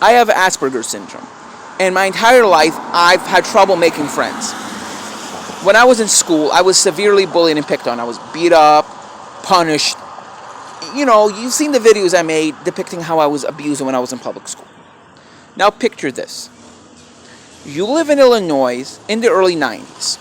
I have Asperger's syndrome. And my entire life, I've had trouble making friends. When I was in school, I was severely bullied and picked on. I was beat up, punished. You know, you've seen the videos I made depicting how I was abused when I was in public school. Now picture this. You live in Illinois in the early 90s.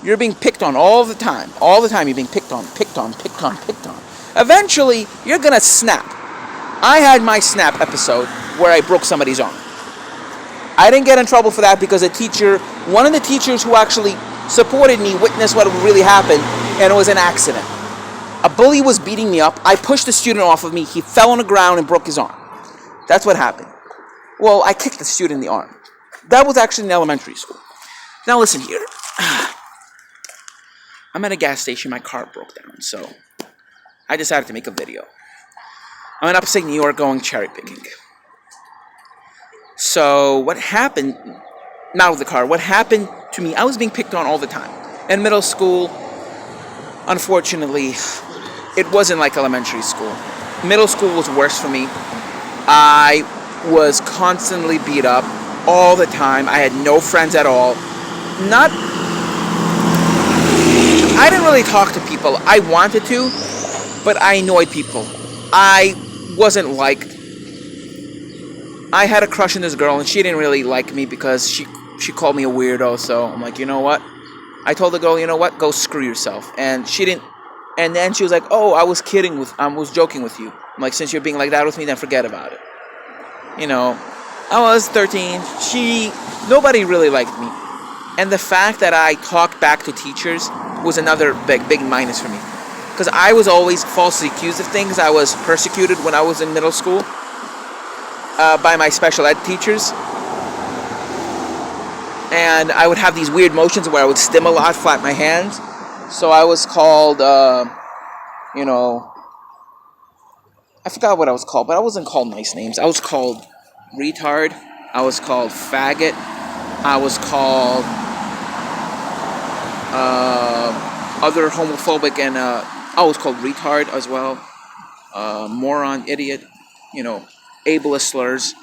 You're being picked on all the time. All the time you're being picked on. Eventually, you're going to snap. I had my snap episode where I broke somebody's arm. I didn't get in trouble for that because one of the teachers who actually supported me witnessed what really happened, and it was an accident. A bully was beating me up. I pushed the student off of me. He fell on the ground and broke his arm. That's what happened. Well, I kicked the student in the arm. That was actually in elementary school. Now listen here. I'm at a gas station. My car broke down, so I decided to make a video. I'm in upstate New York going cherry picking. So what happened, not with the car, what happened to me, I was being picked on all the time. In middle school, unfortunately, it wasn't like elementary school. Middle school was worse for me. I was constantly beat up all the time. I had no friends at all. I didn't really talk to people. I wanted to, but I annoyed people. I wasn't liked. I had a crush on this girl, and she didn't really like me because she called me a weirdo. So I'm like, you know what? I told the girl, you know what? Go screw yourself. And she didn't. And then she was like, oh, I was joking with you. I'm like, since you're being like that with me, then forget about it. You know, I was 13. Nobody really liked me. And the fact that I talked back to teachers was another big minus for me. Because I was always falsely accused of things. I was persecuted when I was in middle school. By my special ed teachers. And I would have these weird motions where I would stim a lot, flap my hands. So I was called, I forgot what I was called, but I wasn't called nice names. I was called retard. I was called faggot. I was called other homophobic and I was called retard as well. Moron, idiot, ableist slurs.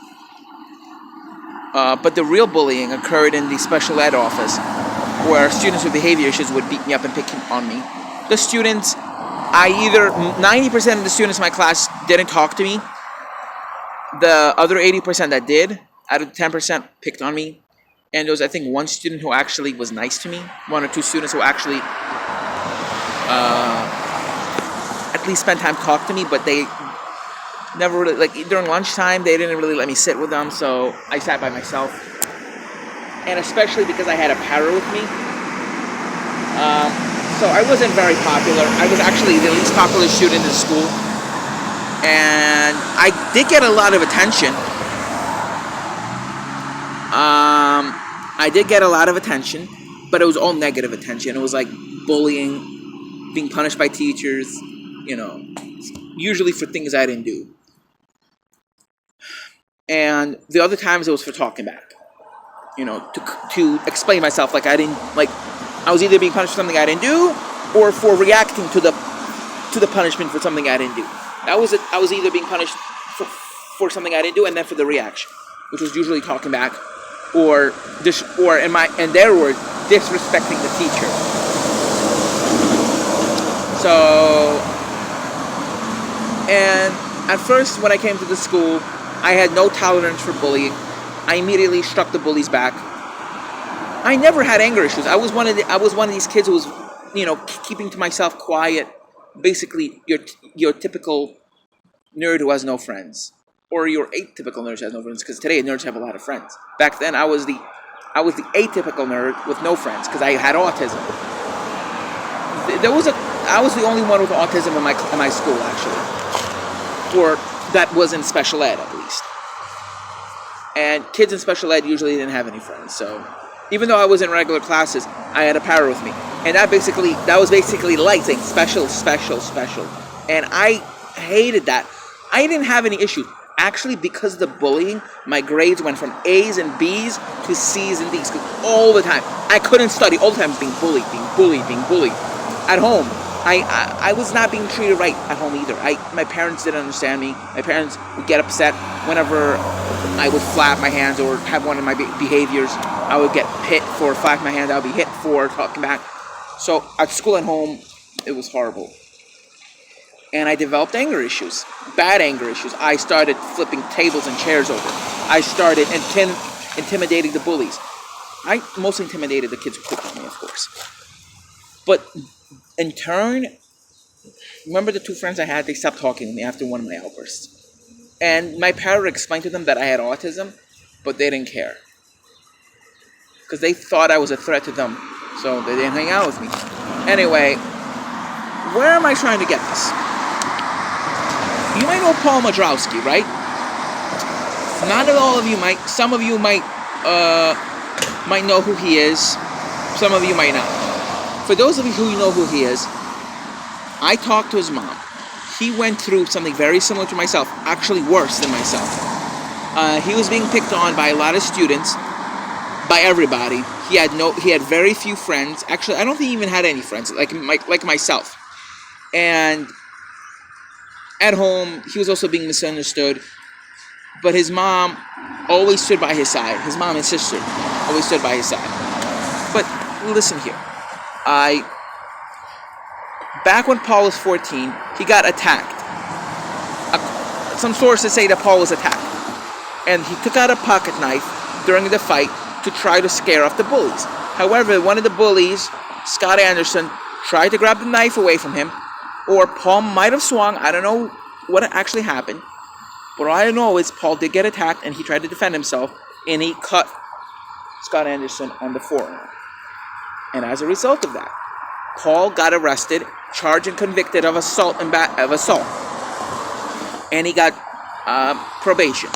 But the real bullying occurred in the special ed office, where students with behavior issues would beat me up and pick on me. The students, 90% of the students in my class didn't talk to me. The other 80% that did, out of 10%, picked on me. And there was, I think, one student who actually was nice to me. One or two students who actually at least spent time to talk to me, but they never really, during lunchtime, they didn't really let me sit with them, so I sat by myself. And especially because I had a parole with me. So I wasn't very popular. I was actually the least popular student in school. And I did get a lot of attention. But it was all negative attention. It was like bullying, being punished by teachers, usually for things I didn't do. And the other times it was for talking back, to explain myself, I was either being punished for something I didn't do, or for reacting to the punishment for something I didn't do. I was either being punished for something I didn't do, and then for the reaction, which was usually talking back, or in their words, disrespecting the teacher. So, and at first when I came to the school, I had no tolerance for bullying. I immediately struck the bullies back. I never had anger issues. I was one of these kids who was, keeping to myself, quiet. Basically, your typical nerd who has no friends, or your atypical nerd who has no friends. Because today nerds have a lot of friends. Back then, I was the atypical nerd with no friends because I had autism. I was the only one with autism in my school, actually, or that was in special ed at least. And kids in special ed usually didn't have any friends, so even though I was in regular classes, I had a parrot with me. And that was basically like saying special. And I hated that. I didn't have any issues. Actually, because of the bullying, my grades went from A's and B's to C's and D's. All the time. I couldn't study all the time, being bullied. At home, I was not being treated right at home either. My parents didn't understand me. My parents would get upset whenever I would flap my hands or have one of my behaviors. I would get hit for flapping my hands. I would be hit for talking back. So at school and home, it was horrible. And I developed anger issues, bad anger issues. I started flipping tables and chairs over. I started intimidating the bullies. I mostly intimidated the kids who picked on me, of course. But in turn, remember the two friends I had? They stopped talking to me after one of my outbursts. And my parent explained to them that I had autism, but they didn't care. Because they thought I was a threat to them, so they didn't hang out with me. Anyway, where am I trying to get this? You might know Paul Madrowski, right? Not all of you might. Some of you might know who he is. Some of you might not. For those of you who know who he is, I talked to his mom. He went through something very similar to myself, actually worse than myself. He was being picked on by a lot of students, by everybody. He had very few friends. Actually, I don't think he even had any friends, like myself. And at home, he was also being misunderstood. But his mom always stood by his side. His mom and sister always stood by his side. But listen here. Back when Paul was 14, he got attacked. Some sources say that Paul was attacked. And he took out a pocket knife during the fight to try to scare off the bullies. However, one of the bullies, Scott Anderson, tried to grab the knife away from him, or Paul might have swung. I don't know what actually happened. But all I know is Paul did get attacked, and he tried to defend himself, and he cut Scott Anderson on the forearm. And as a result of that, Paul got arrested, charged and convicted of assault. And he got probation.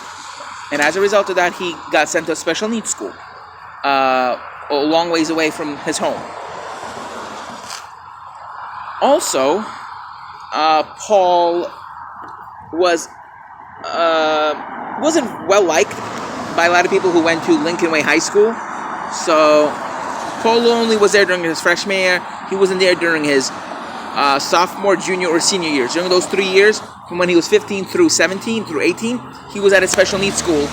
And as a result of that, he got sent to a special needs school, a long ways away from his home. Also, Paul wasn't well liked by a lot of people who went to Lincoln Way High School. So Paul only was there during his freshman year. He wasn't there during his sophomore, junior, or senior years. During those 3 years, from when he was 15 through 17 through 18, he was at a special needs school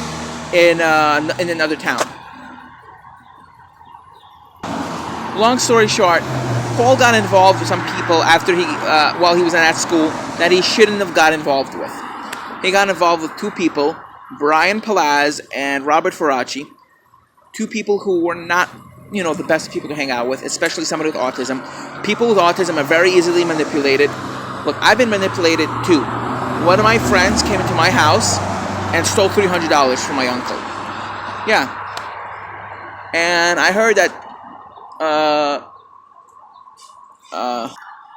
in another town. Long story short, Paul got involved with some people after while he was in that school that he shouldn't have got involved with. He got involved with two people, Brian Palaz and Robert Faraci, two people who were not, the best people to hang out with, especially somebody with autism. People with autism are very easily manipulated. Look, I've been manipulated too. One of my friends came into my house and stole $300 from my uncle. Yeah. And I heard that,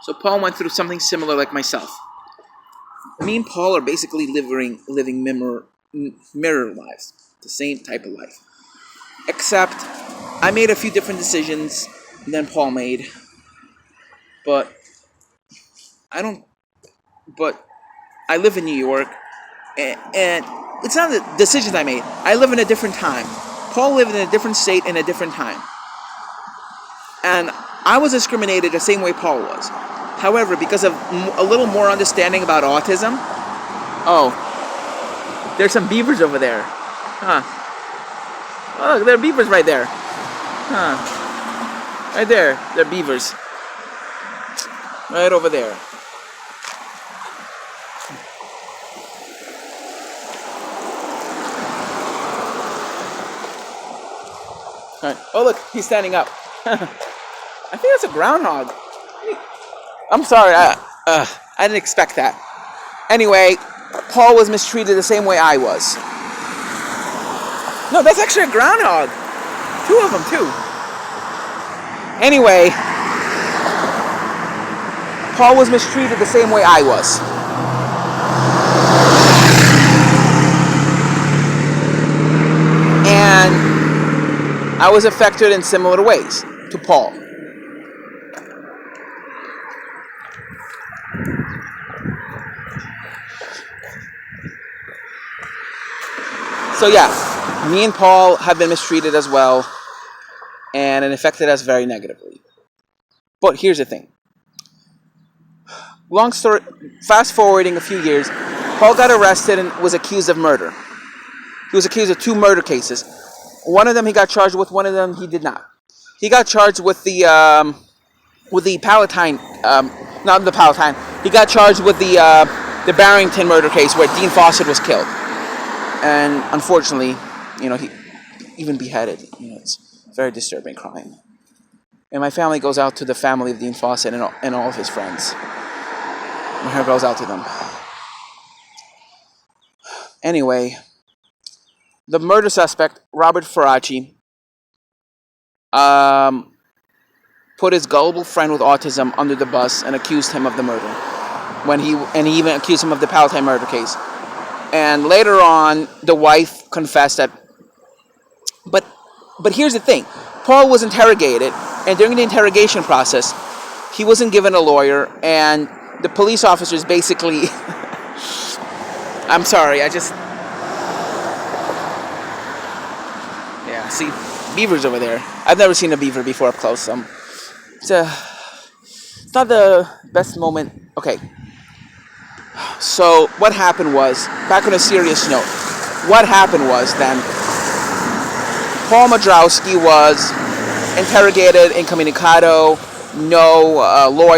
so Paul went through something similar like myself. Me and Paul are basically living mirror lives, the same type of life. Except I made a few different decisions than Paul made. But I live in New York, and it's not the decisions I made. I live in a different time. Paul lived in a different state in a different time. And I was discriminated the same way Paul was. However, because of a little more understanding about autism, there's some beavers over there. Huh. Oh, look, there are beavers right there. Huh. Right there, there are beavers. Right over there. All right. Oh, look, he's standing up. I think that's a groundhog. I'm sorry, I didn't expect that. Anyway, Paul was mistreated the same way I was. No, that's actually a groundhog. Two of them, too. Anyway, Paul was mistreated the same way I was. And I was affected in similar ways to Paul. So yeah, me and Paul have been mistreated as well, and it affected us very negatively. But here's the thing. Long story, fast forwarding a few years, Paul got arrested and was accused of murder. He was accused of 2 murder cases. One of them he got charged with, one of them he did not. He got charged with the Palatine, not the Palatine. He got charged with the Barrington murder case where Dean Fawcett was killed, and unfortunately, he even beheaded. It's a very disturbing crime. And my family goes out to the family of Dean Fawcett and all of his friends. My heart goes out to them. Anyway, the murder suspect, Robert Faraci, put his gullible friend with autism under the bus and accused him of the murder. He even accused him of the Palatine murder case. And later on, the wife confessed that. But here's the thing: Paul was interrogated, and during the interrogation process, he wasn't given a lawyer, and the police officers basically. I'm sorry, yeah, see, beavers over there. I've never seen a beaver before up close. It's not the best moment. Okay. So what happened was, back on a serious note, what happened was then, Paul Madrowski was interrogated incommunicado, no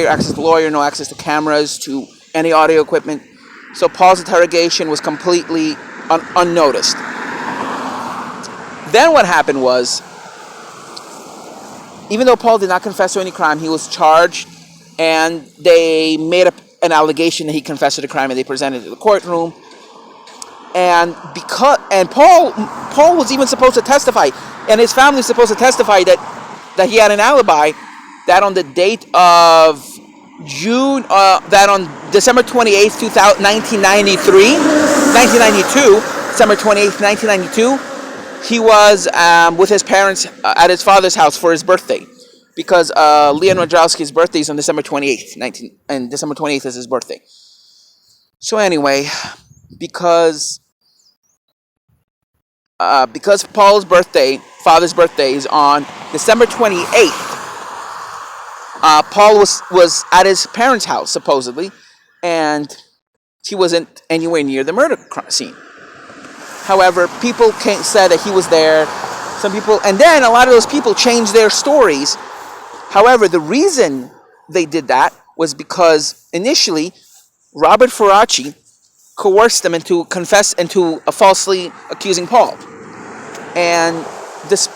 access to lawyer, no access to cameras, to any audio equipment. So Paul's interrogation was completely unnoticed. Then what happened was, even though Paul did not confess to any crime, he was charged, and they made up an allegation that he confessed to the crime, and they presented it to the courtroom. And Paul was even supposed to testify, and his family was supposed to testify that he had an alibi, that on the date of that on December 28th, 1992, December 28th, 1992, he was with his parents at his father's house for his birthday, because Leon Madrowski's birthday is on December 28th, and December 28th is his birthday. So anyway, because Paul's father's birthday is on December 28th, Paul was at his parents' house, supposedly, and he wasn't anywhere near the murder scene. However, people said that he was there. Some people, and then a lot of those people changed their stories. However, the reason they did that was because initially, Robert Faraci coerced them into falsely accusing Paul, and just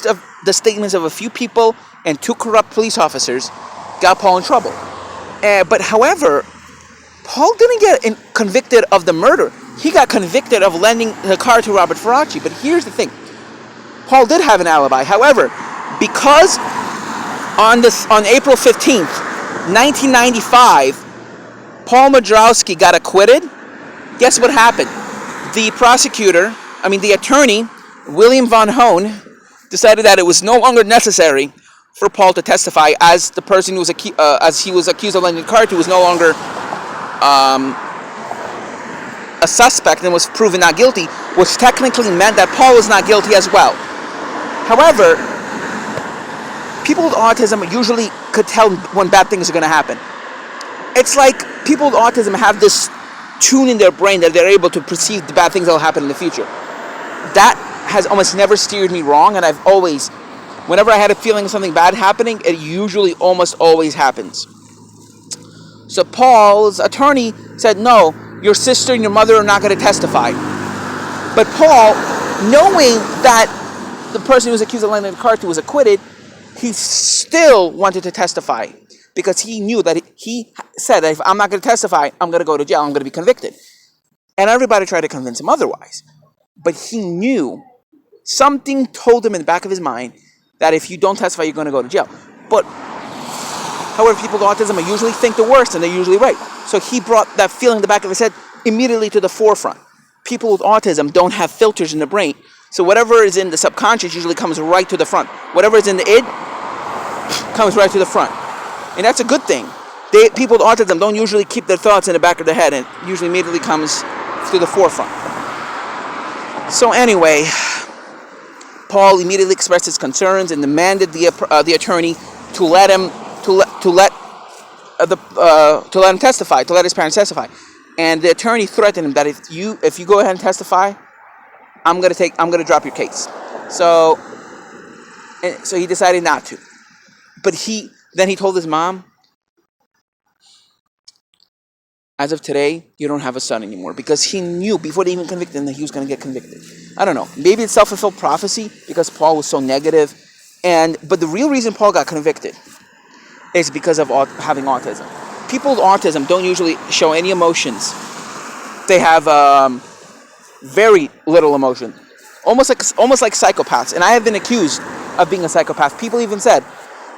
of the statements of a few people and 2 corrupt police officers got Paul in trouble. But however, Paul didn't get convicted of the murder. He got convicted of lending the car to Robert Faraci. But here's the thing: Paul did have an alibi. However, because on April 15th, 1995, Paul Madrowski got acquitted, guess what happened? The attorney, William Von Hohn, decided that it was no longer necessary for Paul to testify, as the person who was as he was accused of lending the car to was no longer a suspect and was proven not guilty, which technically meant that Paul was not guilty as well. However, people with autism usually could tell when bad things are going to happen. It's like people with autism have this tune in their brain that they're able to perceive the bad things that will happen in the future. That has almost never steered me wrong, and I've always, whenever I had a feeling of something bad happening, it usually almost always happens. So Paul's attorney said, no, your sister and your mother are not going to testify. But Paul, knowing that the person who was accused of lending the car to was acquitted, he still wanted to testify, because he knew that he said that if I'm not going to testify, I'm going to go to jail, I'm going to be convicted. And everybody tried to convince him otherwise. But he knew, something told him in the back of his mind, that if you don't testify, you're going to go to jail. But however, people with autism usually think the worst, and they're usually right. So he brought that feeling in the back of his head immediately to the forefront. People with autism don't have filters in the brain, so whatever is in the subconscious usually comes right to the front. Whatever is in the id comes right to the front. And that's a good thing. People with autism don't usually keep their thoughts in the back of their head, and it usually immediately comes to the forefront. So anyway, Paul immediately expressed his concerns and demanded the attorney to let him testify, to let his parents testify. And the attorney threatened him that if you go ahead and testify, I'm gonna drop your case. So he decided not to. But he told his mom, as of today, you don't have a son anymore, because he knew before they even convicted him that he was going to get convicted. I don't know. Maybe it's self-fulfilled prophecy because Paul was so negative. But the real reason Paul got convicted is because of having autism. People with autism don't usually show any emotions. They have very little emotion, almost like psychopaths. And I have been accused of being a psychopath. People even said,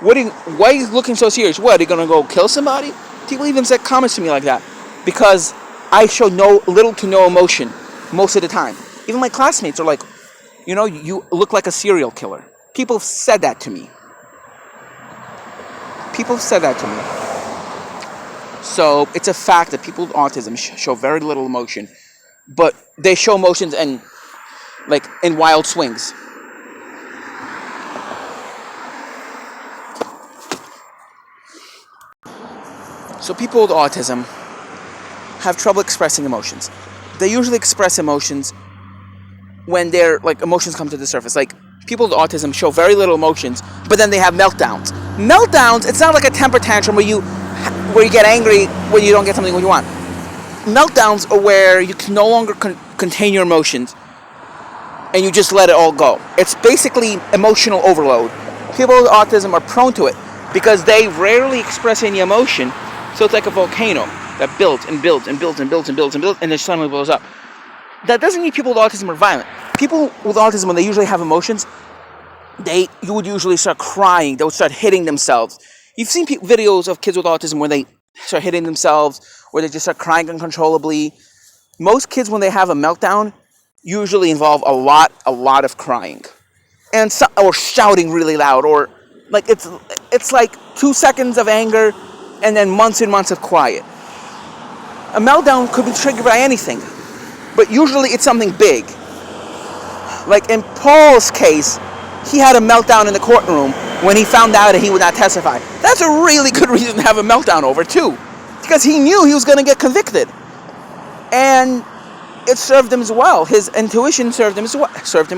"Why are you looking so serious? What, are you going to go kill somebody?" People even said comments to me like that. Because I show little to no emotion most of the time. Even my classmates are like, you look like a serial killer. People have said that to me. So it's a fact that people with autism show very little emotion, but they show emotions in wild swings. So people with autism have trouble expressing emotions. They usually express emotions when their emotions come to the surface. Like, people with autism show very little emotions, but then they have meltdowns. Meltdowns, it's not like a temper tantrum where you get angry when you don't get something what you want. Meltdowns are where you can no longer contain your emotions and you just let it all go. It's basically emotional overload. People with autism are prone to it because they rarely express any emotion, so it's like a volcano that builds and builds and builds and builds and builds and builds, and then suddenly blows up. That doesn't mean people with autism are violent. People with autism, when they usually have emotions, you would usually start crying. They would start hitting themselves. You've seen videos of kids with autism where they start hitting themselves, or they just start crying uncontrollably. Most kids, when they have a meltdown, usually involve a lot of crying, or shouting really loud, or it's like 2 seconds of anger, and then months and months of quiet. A meltdown could be triggered by anything, but usually it's something big. Like in Paul's case, he had a meltdown in the courtroom when he found out that he would not testify. That's a really good reason to have a meltdown over, too, because he knew he was going to get convicted. And it served him as well. His intuition served him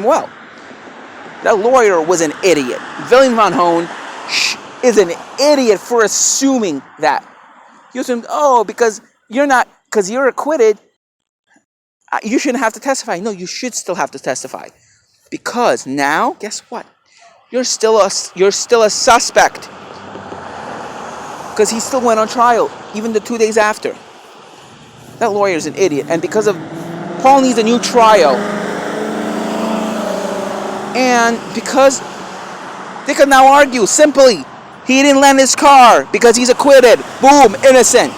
well. That lawyer was an idiot. Willem van Hoon is an idiot for assuming that. He assumed, because you're acquitted, you shouldn't have to testify. No, you should still have to testify. Because now, guess what? You're still a suspect. Because he still went on trial, even the 2 days after. That lawyer is an idiot. And because of Paul needs a new trial. And because they could now argue simply, he didn't lend his car because he's acquitted. Boom, innocent.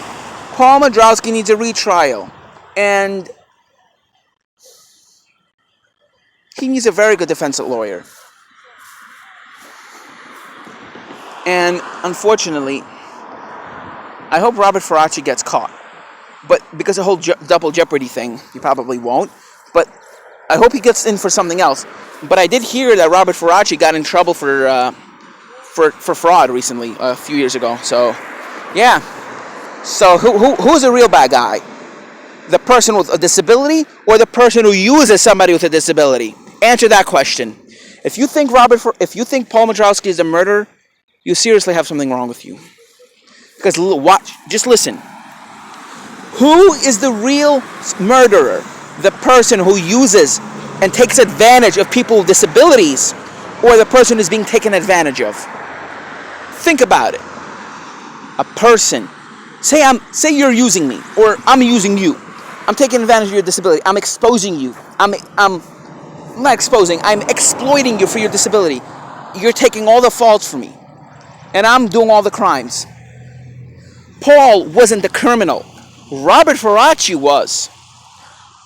Paul Madrowski needs a retrial. And he needs a very good defense lawyer. And unfortunately, I hope Robert Faraci gets caught. But because of the whole double jeopardy thing, he probably won't. But I hope he gets in for something else. But I did hear that Robert Faraci got in trouble for fraud recently, a few years ago. So, yeah. So who's a real bad guy? The person with a disability or the person who uses somebody with a disability? Answer that question. If you think Paul Madrowski is a murderer, you seriously have something wrong with you. Because just listen. Who is the real murderer? The person who uses and takes advantage of people with disabilities, or the person who's being taken advantage of? Think about it. A person. Say you're using me, or I'm using you. I'm taking advantage of your disability. I'm exposing you. I'm not exposing. I'm exploiting you for your disability. You're taking all the faults for me, and I'm doing all the crimes. Paul wasn't the criminal. Robert Faraci was.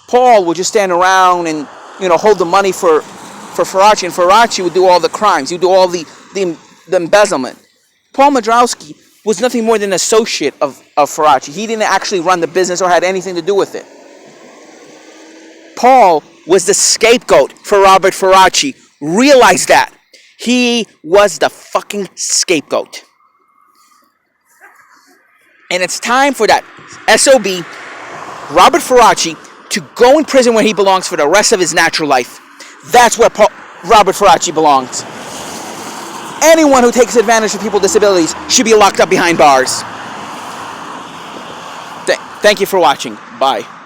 Paul would just stand around and hold the money for Faraci, and Faraci would do all the crimes. He would do all the embezzlement. Paul Madrowski was nothing more than an associate of Faraci. He didn't actually run the business or had anything to do with it. Paul was the scapegoat for Robert Faraci. Realize that. He was the fucking scapegoat. And it's time for that SOB, Robert Faraci, to go in prison where he belongs for the rest of his natural life. That's where Robert Faraci belongs. Anyone who takes advantage of people with disabilities should be locked up behind bars. Thank you for watching. Bye.